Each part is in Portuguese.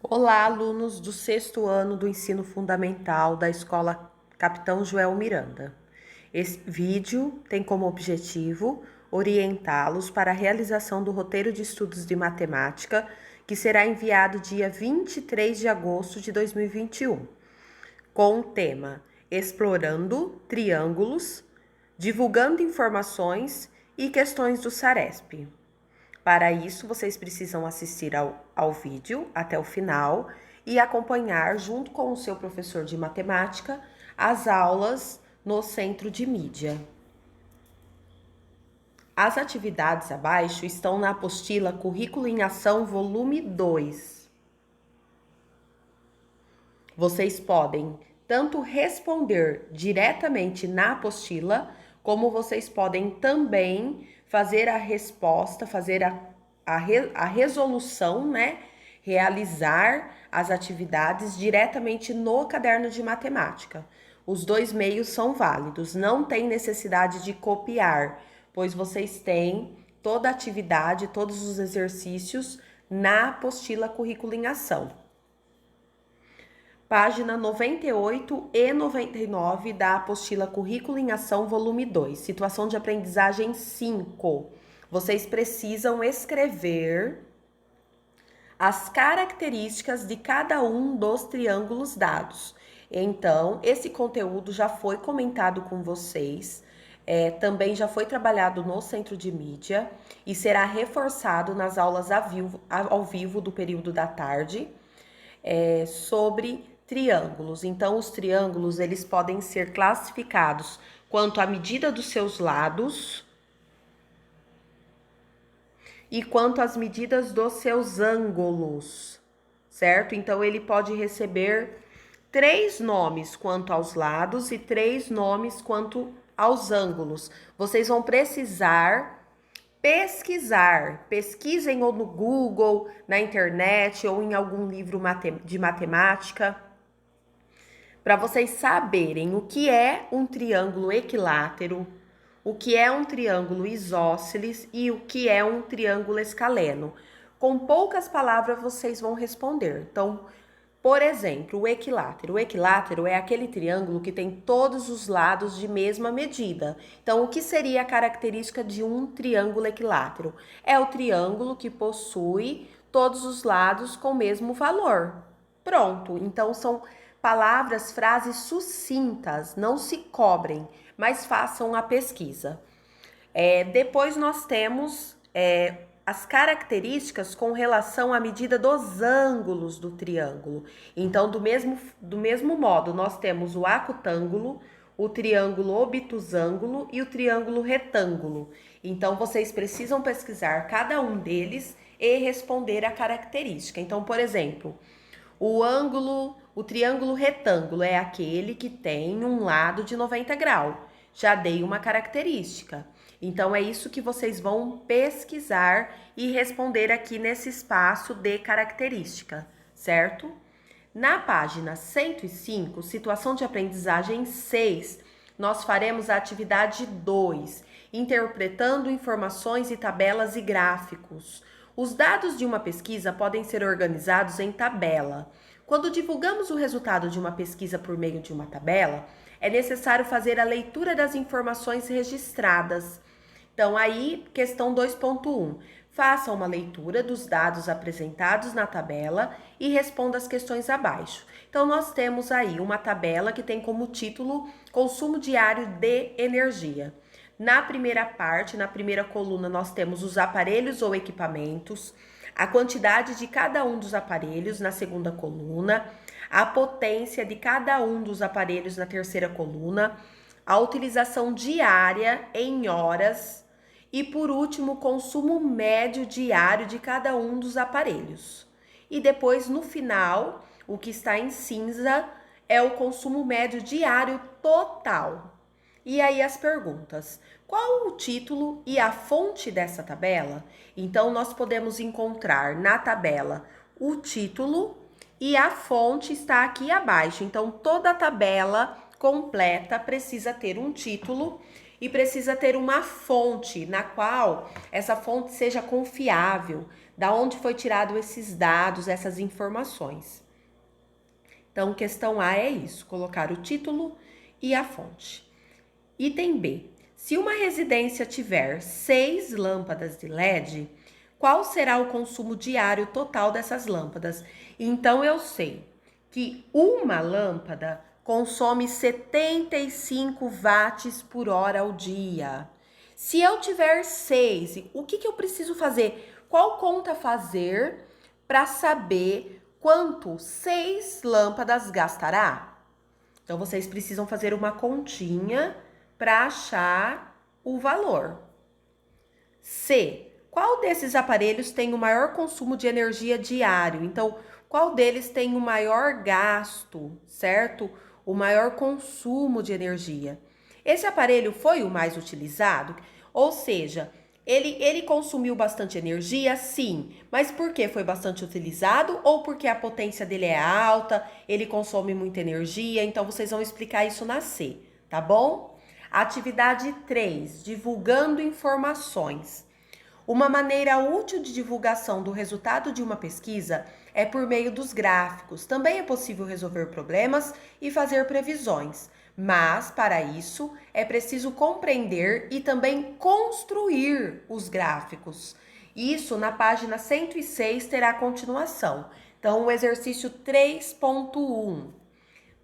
Olá, alunos do sexto ano do ensino fundamental da Escola Capitão Joel Miranda. Esse vídeo tem como objetivo orientá-los para a realização do roteiro de estudos de matemática, que será enviado dia 23 de agosto de 2021, com o tema Explorando Triângulos, Divulgando Informações e Questões do Saresp. Para isso, vocês precisam assistir ao vídeo até o final e acompanhar, junto com o seu professor de matemática, as aulas no Centro de Mídia. As atividades abaixo estão na apostila Currículo em Ação, volume 2. Vocês podem tanto responder diretamente na apostila, como vocês podem também fazer a resposta, fazer a resolução, né? Realizar as atividades diretamente no caderno de matemática. Os dois meios são válidos, não tem necessidade de copiar, pois vocês têm toda a atividade, todos os exercícios na apostila Currículo em Ação. Página 98 e 99 da apostila Currículo em Ação, volume 2, situação de aprendizagem 5. Vocês precisam escrever as características de cada um dos triângulos dados. Então, esse conteúdo já foi comentado com vocês, também já foi trabalhado no Centro de Mídia e será reforçado nas aulas ao vivo do período da tarde, sobre triângulos. Então, os triângulos, eles podem ser classificados quanto à medida dos seus lados e quanto às medidas dos seus ângulos, certo? Então, ele pode receber 3 nomes quanto aos lados e 3 nomes quanto aos ângulos. Vocês vão precisar pesquisem ou no Google, na internet ou em algum livro de matemática, para vocês saberem o que é um triângulo equilátero, o que é um triângulo isósceles e o que é um triângulo escaleno. Com poucas palavras vocês vão responder. Então, por exemplo, o equilátero. O equilátero é aquele triângulo que tem todos os lados de mesma medida. Então, o que seria a característica de um triângulo equilátero? É o triângulo que possui todos os lados com o mesmo valor. Pronto. Então, são palavras, frases sucintas, não se cobrem, mas façam a pesquisa. Depois nós temos as características com relação à medida dos ângulos do triângulo. Então, do mesmo modo, nós temos o acutângulo, o triângulo obtusângulo e o triângulo retângulo. Então, vocês precisam pesquisar cada um deles e responder a característica. Então, por exemplo, o triângulo retângulo é aquele que tem um lado de 90 graus. Já dei uma característica. Então, é isso que vocês vão pesquisar e responder aqui nesse espaço de característica, certo? Na página 105, situação de aprendizagem 6, nós faremos a atividade 2, interpretando informações e tabelas e gráficos. Os dados de uma pesquisa podem ser organizados em tabela. Quando divulgamos o resultado de uma pesquisa por meio de uma tabela, é necessário fazer a leitura das informações registradas. Então, aí, questão 2.1. Faça uma leitura dos dados apresentados na tabela e responda as questões abaixo. Então, nós temos aí uma tabela que tem como título Consumo Diário de Energia. Na primeira parte, na primeira coluna, nós temos os aparelhos ou equipamentos, a quantidade de cada um dos aparelhos na segunda coluna, a potência de cada um dos aparelhos na terceira coluna, a utilização diária em horas e, por último, o consumo médio diário de cada um dos aparelhos. E depois, no final, o que está em cinza é o consumo médio diário total. E aí as perguntas: qual o título e a fonte dessa tabela? Então, nós podemos encontrar na tabela o título e a fonte está aqui abaixo. Então, toda a tabela completa precisa ter um título e precisa ter uma fonte na qual essa fonte seja confiável, da onde foi tirado esses dados, essas informações. Então, questão A é isso, colocar o título e a fonte. Item B. Se uma residência tiver 6 lâmpadas de LED, qual será o consumo diário total dessas lâmpadas? Então, eu sei que uma lâmpada consome 75 watts por hora ao dia. Se eu tiver 6, o que eu preciso fazer? Qual conta fazer para saber quanto 6 lâmpadas gastará? Então, vocês precisam fazer uma continha para achar o valor. C. Qual desses aparelhos tem o maior consumo de energia diário? Então, qual deles tem o maior gasto, certo? O maior consumo de energia. Esse aparelho foi o mais utilizado? Ou seja, ele consumiu bastante energia? Sim. Mas por que foi bastante utilizado? Ou porque a potência dele é alta, ele consome muita energia? Então, vocês vão explicar isso na C, tá bom? Atividade 3, divulgando informações. Uma maneira útil de divulgação do resultado de uma pesquisa é por meio dos gráficos. Também é possível resolver problemas e fazer previsões, mas para isso é preciso compreender e também construir os gráficos. Isso na página 106 terá continuação. Então, o exercício 3.1.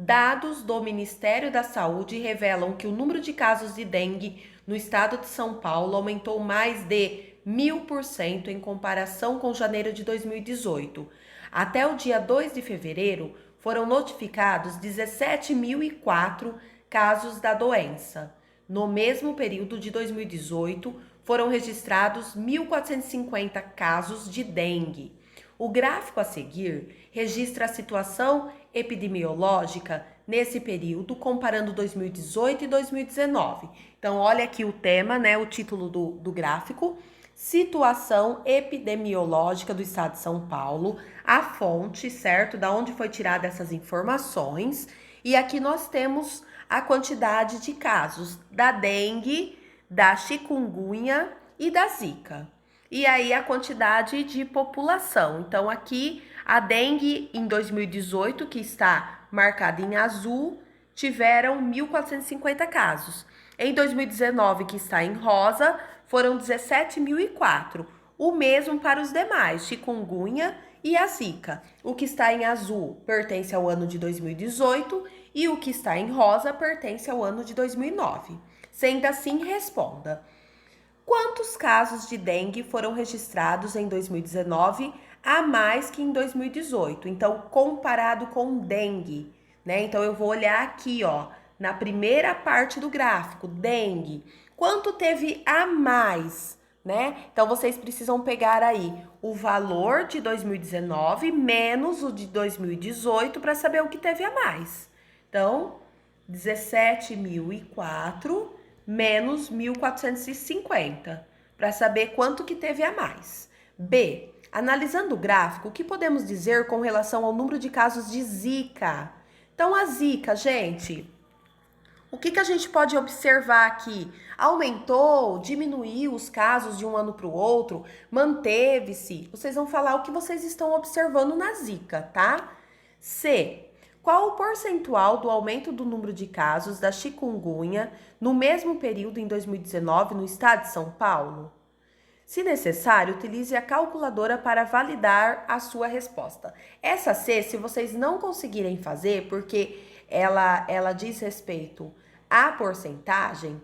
Dados do Ministério da Saúde revelam que o número de casos de dengue no estado de São Paulo aumentou mais de 1000% em comparação com janeiro de 2018. Até o dia 2 de fevereiro, foram notificados 17.004 casos da doença. No mesmo período de 2018, foram registrados 1.450 casos de dengue. O gráfico a seguir registra a situação epidemiológica nesse período, comparando 2018 e 2019. Então, olha aqui o tema, né? O título do gráfico. Situação epidemiológica do estado de São Paulo, a fonte, certo? Da onde foi tirada essas informações. E aqui nós temos a quantidade de casos da dengue, da chikungunya e da zika. E aí a quantidade de população. Então, aqui a dengue em 2018, que está marcada em azul, tiveram 1.450 casos. Em 2019, que está em rosa, foram 17.004. O mesmo para os demais, chikungunya e a zika. O que está em azul pertence ao ano de 2018 e o que está em rosa pertence ao ano de 2009. Sendo assim, responda. Quantos casos de dengue foram registrados em 2019 a mais que em 2018? Então, comparado com dengue, né? Então, eu vou olhar aqui, ó, na primeira parte do gráfico, dengue. Quanto teve a mais, né? Então, vocês precisam pegar aí o valor de 2019 menos o de 2018 para saber o que teve a mais. Então, 17.004 menos 1.450, para saber quanto que teve a mais. B. Analisando o gráfico, o que podemos dizer com relação ao número de casos de zika? Então, a zika, gente, o que a gente pode observar aqui? Aumentou, diminuiu os casos de um ano para o outro, manteve-se? Vocês vão falar o que vocês estão observando na zika, tá? C. Qual o percentual do aumento do número de casos da chikungunya no mesmo período em 2019 no estado de São Paulo? Se necessário, utilize a calculadora para validar a sua resposta. Essa C, se vocês não conseguirem fazer, porque ela diz respeito à porcentagem,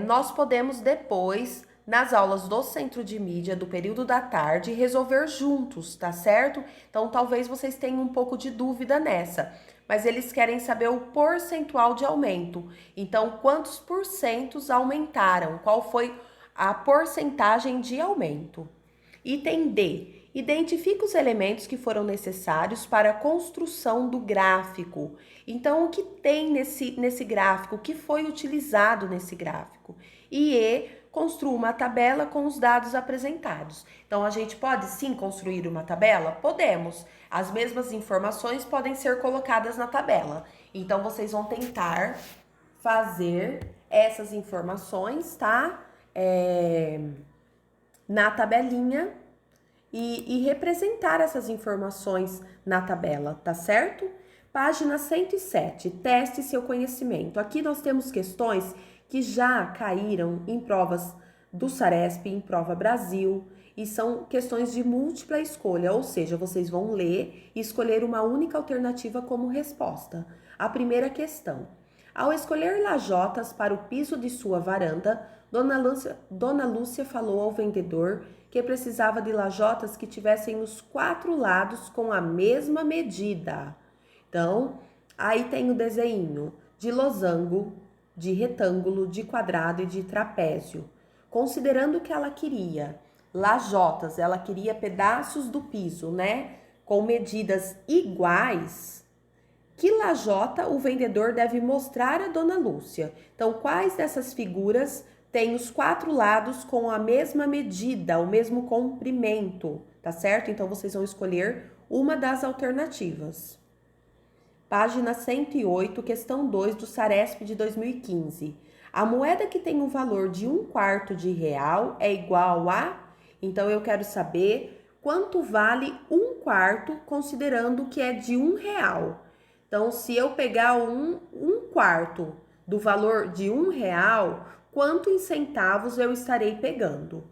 nós podemos depois, nas aulas do Centro de Mídia do período da tarde, resolver juntos, tá certo? Então, talvez vocês tenham um pouco de dúvida nessa, mas eles querem saber o percentual de aumento. Então, quantos porcentos aumentaram? Qual foi a porcentagem de aumento? Item D. Identifique os elementos que foram necessários para a construção do gráfico. Então, o que tem nesse gráfico? O que foi utilizado nesse gráfico? E E. Construa uma tabela com os dados apresentados. Então, a gente pode sim construir uma tabela? Podemos. As mesmas informações podem ser colocadas na tabela. Então, vocês vão tentar fazer essas informações, tá? Na tabelinha e representar essas informações na tabela, tá certo? Página 107, teste seu conhecimento. Aqui nós temos questões que já caíram em provas do Saresp, em prova Brasil, e são questões de múltipla escolha, ou seja, vocês vão ler e escolher uma única alternativa como resposta. A primeira questão. Ao escolher lajotas para o piso de sua varanda, Dona Lúcia falou ao vendedor que precisava de lajotas que tivessem os 4 lados com a mesma medida. Então, aí tem o desenho de losango, de retângulo, de quadrado e de trapézio. Considerando que ela queria lajotas, ela queria pedaços do piso, né? Com medidas iguais. Que lajota o vendedor deve mostrar a Dona Lúcia? Então, quais dessas figuras têm os 4 lados com a mesma medida, o mesmo comprimento, tá certo? Então, vocês vão escolher uma das alternativas. Página 108, questão 2 do Saresp de 2015. A moeda que tem o valor de 1/4 de real é igual a... Então, eu quero saber quanto vale 1/4, considerando que é de R$1. Então, se eu pegar um quarto do valor de R$1, quanto em centavos eu estarei pegando?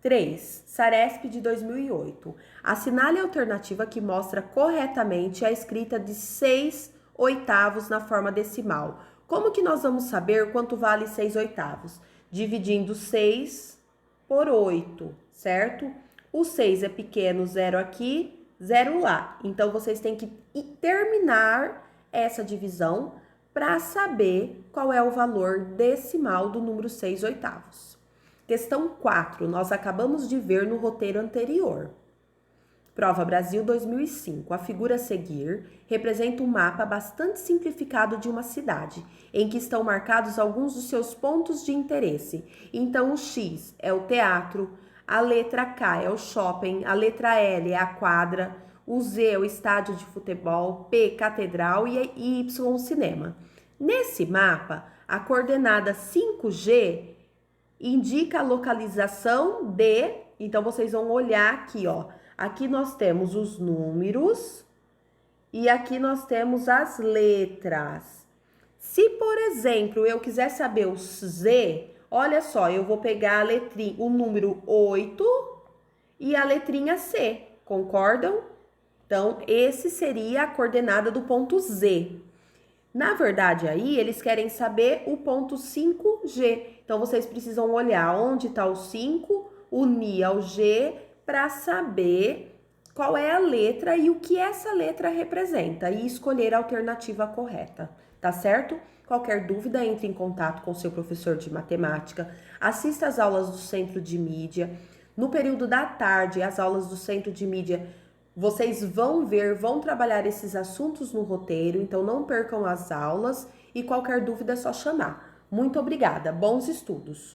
3. Saresp de 2008. Assinale a alternativa que mostra corretamente a escrita de 6/8 na forma decimal. Como que nós vamos saber quanto vale 6/8? Dividindo 6 por 8, certo? O 6 é pequeno, 0 aqui, 0 lá. Então, vocês têm que terminar essa divisão para saber qual é o valor decimal do número 6/8. Questão 4, nós acabamos de ver no roteiro anterior. Prova Brasil 2005. A figura a seguir representa um mapa bastante simplificado de uma cidade, em que estão marcados alguns dos seus pontos de interesse. Então, o X é o teatro, a letra K é o shopping, a letra L é a quadra, o Z é o estádio de futebol, P, catedral e Y, o cinema. Nesse mapa, a coordenada 5G indica a localização de... Então, vocês vão olhar aqui, ó. Aqui nós temos os números e aqui nós temos as letras. Se, por exemplo, eu quiser saber o Z, olha só, eu vou pegar a letrinha, o número 8 e a letrinha C, concordam? Então, esse seria a coordenada do ponto Z. Na verdade, aí, eles querem saber o ponto 5G. Então, vocês precisam olhar onde está o 5, unir ao G, para saber qual é a letra e o que essa letra representa e escolher a alternativa correta, tá certo? Qualquer dúvida, entre em contato com seu professor de matemática, assista às aulas do Centro de Mídia. No período da tarde, as aulas do Centro de Mídia, vocês vão trabalhar esses assuntos no roteiro, então não percam as aulas e qualquer dúvida é só chamar. Muito obrigada, bons estudos!